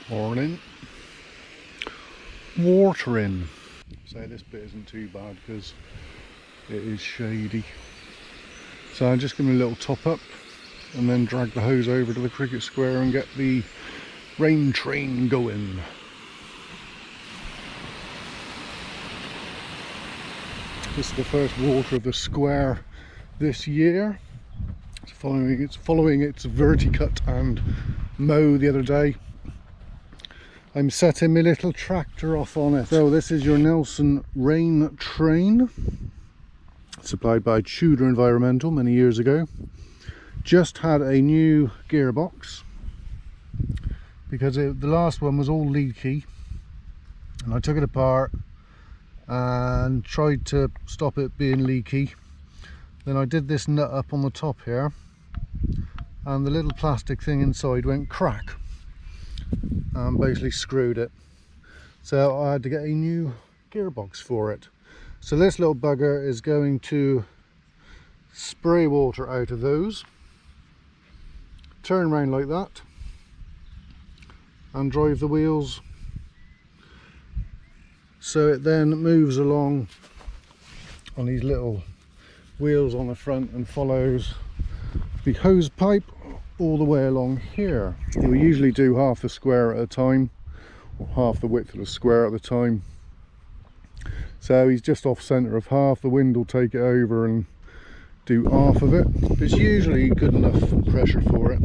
Morning. Watering. So this bit isn't too bad because it is shady. So I'm just giving a little top up and then drag the hose over to the cricket square and get the rain train going. This is the first water of the square this year. It's following its verticut and mow the other day. I'm setting my little tractor off on it. So this is your Nelson rain train, supplied by Tudor Environmental many years ago. Just had a new gearbox because the last one was all leaky, and I took it apart and tried to stop it being leaky. Then I did this nut up on the top here, and the little plastic thing inside went crack and basically screwed it. So I had to get a new gearbox for it. So this little bugger is going to spray water out of those, turn around like that, and drive the wheels so it then moves along on these little wheels on the front and follows the hose pipe all the way along here. We usually do half the square at a time, or half the width of the square at a time. So he's just off centre of half. The wind will take it over and do half of it. It's usually good enough pressure for it.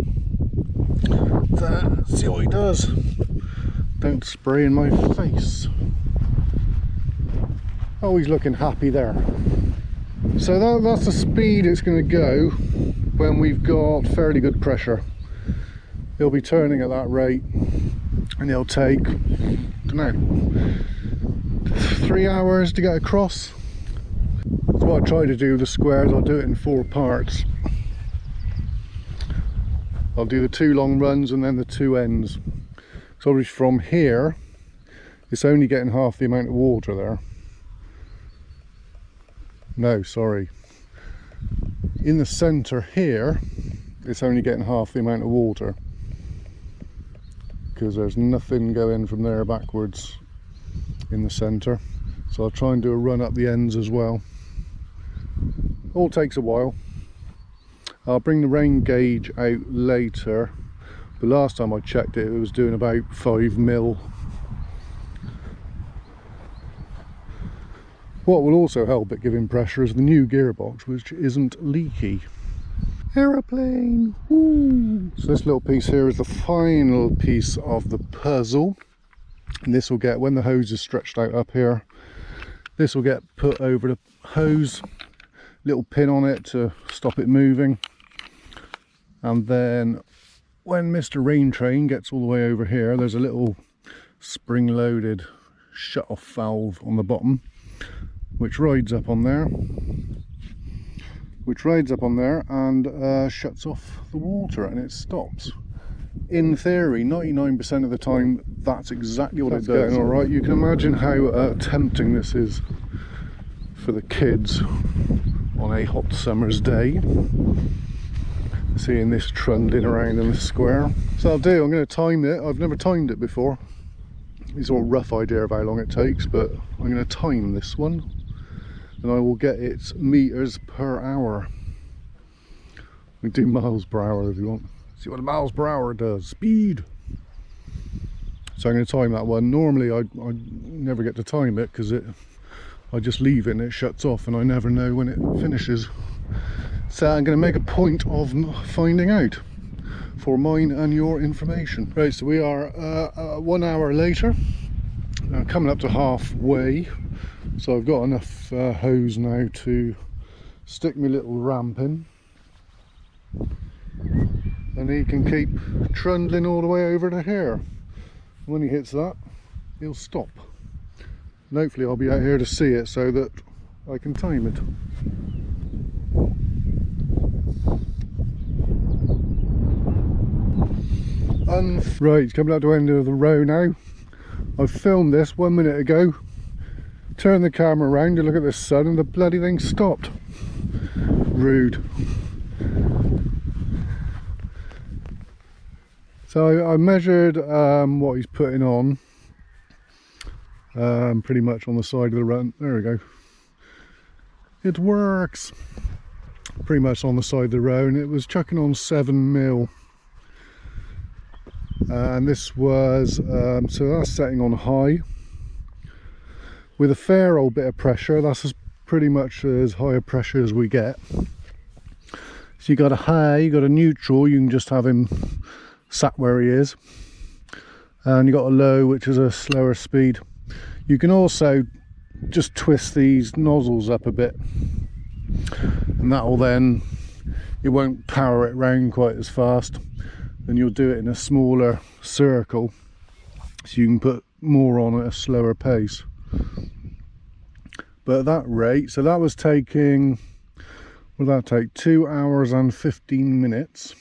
So let's see what he does. Don't spray in my face. Oh, he's looking happy there. So that's the speed it's going to go when we've got fairly good pressure. He'll be turning at that rate, and he'll take, I don't know, 3 hours to get across. So what I try to do with the squares, I'll do it in 4 parts. I'll do the 2 long runs and then the 2 ends. So obviously from here, it's only getting half the amount of water there. No, sorry. In the centre here, it's only getting half the amount of water because there's nothing going from there backwards in the centre. So I'll try and do a run up the ends as well. All takes a while. I'll bring the rain gauge out later, but last time I checked it, it was doing about 5 mil. What will also help at giving pressure is the new gearbox, which isn't leaky. Aeroplane! Woo! So this little piece here is the final piece of the puzzle. And this will get, when the hose is stretched out up here, this will get put over the hose, little pin on it to stop it moving. And then when Mr. Rain Train gets all the way over here, there's a little spring-loaded shut-off valve on the bottom, which rides up on there, and shuts off the water, and it stops. In theory, 99% of the time, that's exactly what it does. All right, you can imagine how tempting this is for the kids on a hot summer's day, seeing this trundling around in the square. So I'm going to time it. I've never timed it before. It's all a rough idea of how long it takes, but I'm going to time this one, and I will get its meters per hour. We do miles per hour if you want. See what a miles per hour does. Speed. So I'm going to time that one. Normally I never get to time it because I just leave it and it shuts off, and I never know when it finishes. So I'm going to make a point of finding out for mine and your information. Right, so we are 1 hour later, coming up to halfway. So I've got enough hose now to stick my little ramp in, and he can keep trundling all the way over to here. When he hits that, he'll stop, and hopefully I'll be out here to see it so that I can time it. Right, coming up to the end of the row now. I filmed this 1 minute ago, turned the camera around to look at the sun, and the bloody thing stopped. Rude. So I measured what he's putting on, pretty much on the side of the run. There we go. It works. Pretty much on the side of the row, and it was chucking on 7 mil. And this was, so that's setting on high. With a fair old bit of pressure, that's pretty much as high a pressure as we get. So you got a high, you got a neutral, you can just have him sat where he is. And you got a low, which is a slower speed. You can also just twist these nozzles up a bit, and that will then, it won't power it round quite as fast, and you'll do it in a smaller circle, so you can put more on at a slower pace. But at that rate, so that was taking, what did that take, 2 hours and 15 minutes.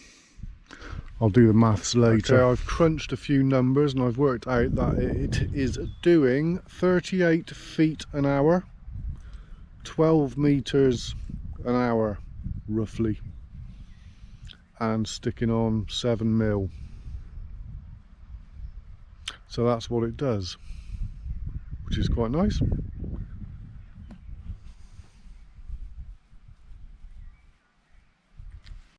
I'll do the maths later. Okay, I've crunched a few numbers and I've worked out that it is doing 38 feet an hour, 12 meters an hour roughly, and sticking on 7 mil. So that's what it does, which is quite nice.